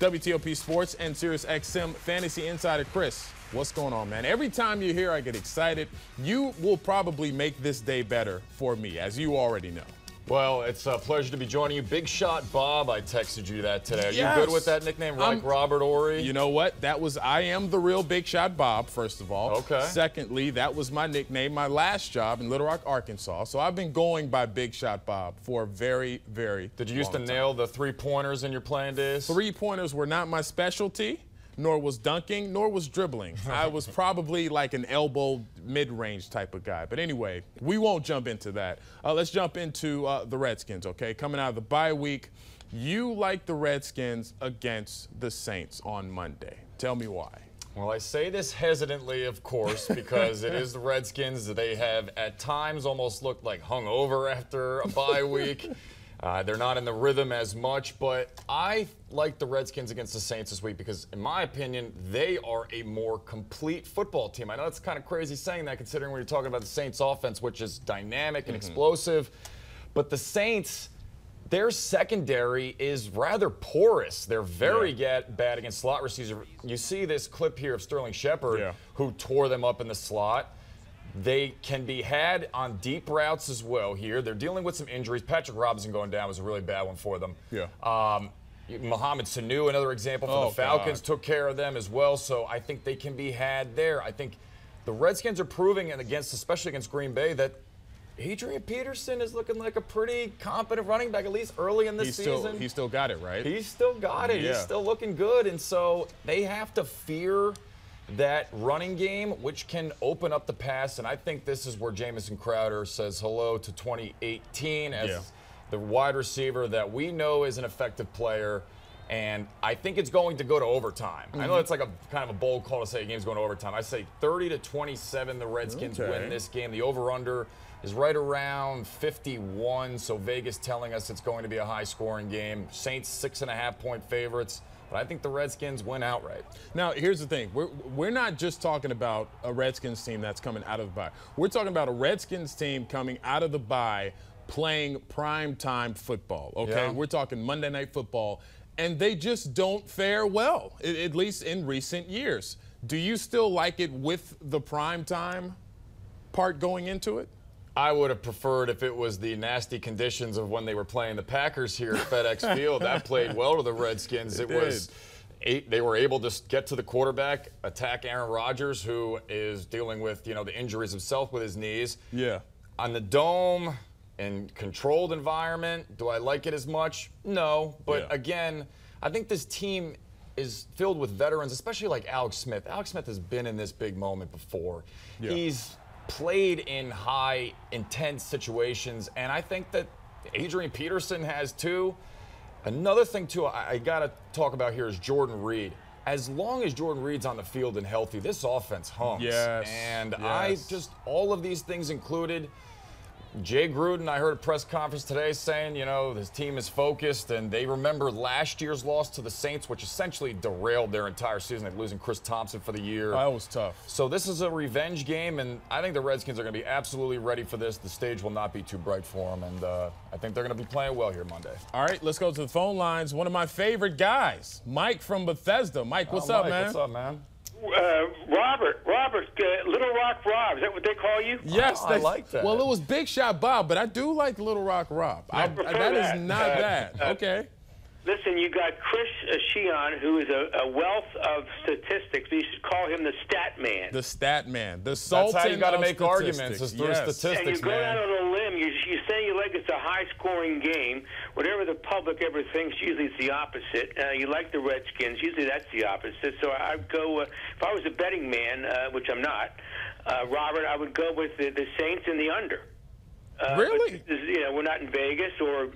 WTOP Sports and SiriusXM Fantasy Insider Chris. What's going on, man? Every time you're here, I get excited. You will probably make this day better for me, as you already know. Well, it's a pleasure to be joining you. Big Shot Bob, I texted you that today. Are Yes. you good with that nickname, like Robert Ory? You know what? I am the real Big Shot Bob, first of all. Okay. Secondly, that was my nickname, my last job in Little Rock, Arkansas. So I've been going by Big Shot Bob for a very, very Did you used to nail the three-pointers in your playing days? Three-pointers were not my specialty, nor was dunking, nor was dribbling. I was probably like an elbow mid-range type of guy. But anyway, we won't jump into that. Let's jump into the Redskins, okay? Coming out of the bye week, you like the Redskins against the Saints on Monday. Tell me why. Well, I say this hesitantly, of course, because it is the Redskins. They have at times almost looked like hungover after a bye week. They're not in the rhythm as much, but I like the Redskins against the Saints this week because, in my opinion, they are a more complete football team. I know it's kind of crazy saying that considering when you're talking about the Saints offense, which is dynamic and explosive, but the Saints, their secondary is rather porous. They're very bad against slot receivers. You see this clip here of Sterling Shepard, who tore them up in the slot. They can be had on deep routes as well here. They're dealing with some injuries. Patrick Robinson going down was a really bad one for them. Yeah. Mohamed Sanu, another example for the Falcons, took care of them as well. So I think they can be had there. I think the Redskins are proving, and especially against Green Bay, that Adrian Peterson is looking like a pretty competent running back, at least early in this season. He still got it, right? He's still got it. Yeah. He's still looking good. And so they have to fear that running game, which can open up the pass, and I think this is where Jamison Crowder says hello to 2018 as the wide receiver that we know is an effective player, and I think it's going to go to overtime. I know it's like a kind of a bold call to say a game's going to overtime. I say 30-27 the Redskins win this game. The over-under is right around 51, so Vegas telling us it's going to be a high-scoring game. Saints 6.5-point favorites. But I think the Redskins win outright. Now, here's the thing. We're not just talking about a Redskins team that's coming out of the bye. We're talking about a Redskins team coming out of the bye playing primetime football, okay? We're talking Monday Night Football, and they just don't fare well, at least in recent years. Do you still like it with the primetime part going into it? I would have preferred if it was the nasty conditions of when they were playing the Packers here at FedEx Field. That played well to the Redskins. They were able to get to the quarterback, attack Aaron Rodgers, who is dealing with, the injuries himself with his knees. Yeah. On the dome and controlled environment, do I like it as much? No. But again, I think this team is filled with veterans, especially like Alex Smith. Alex Smith has been in this big moment before. He's played in high, intense situations, and I think that Adrian Peterson has too. Another thing too I got to talk about here is Jordan Reed. As long as Jordan Reed's on the field and healthy, this offense hums. And all of these things included, Jay Gruden, I heard a press conference today saying, his team is focused and they remember last year's loss to the Saints, which essentially derailed their entire season. They're losing Chris Thompson for the year. That was tough. So this is a revenge game, and I think the Redskins are going to be absolutely ready for this. The stage will not be too bright for them, and I think they're going to be playing well here Monday. All right, let's go to the phone lines. One of my favorite guys, Mike from Bethesda. Mike, what's up, man? What's up, man? Robert, Little Rock Rob, is that what they call you? Yes, I like that. Well, it was Big Shot Bob, but I do like Little Rock Rob. That is not bad. Okay. Listen, you got Chris Sheehan, who is a wealth of statistics. You should call him the Stat Man. The Stat Man. The Sultan. That's how you got to make statistics. arguments, is through statistics, and you go out on a limb. You say you like it's a high-scoring game. Whatever the public ever thinks, usually it's the opposite. You like the Redskins. Usually that's the opposite. So I'd go, if I was a betting man, which I'm not, Robert, I would go with the Saints and the under. Really? We're not in Vegas or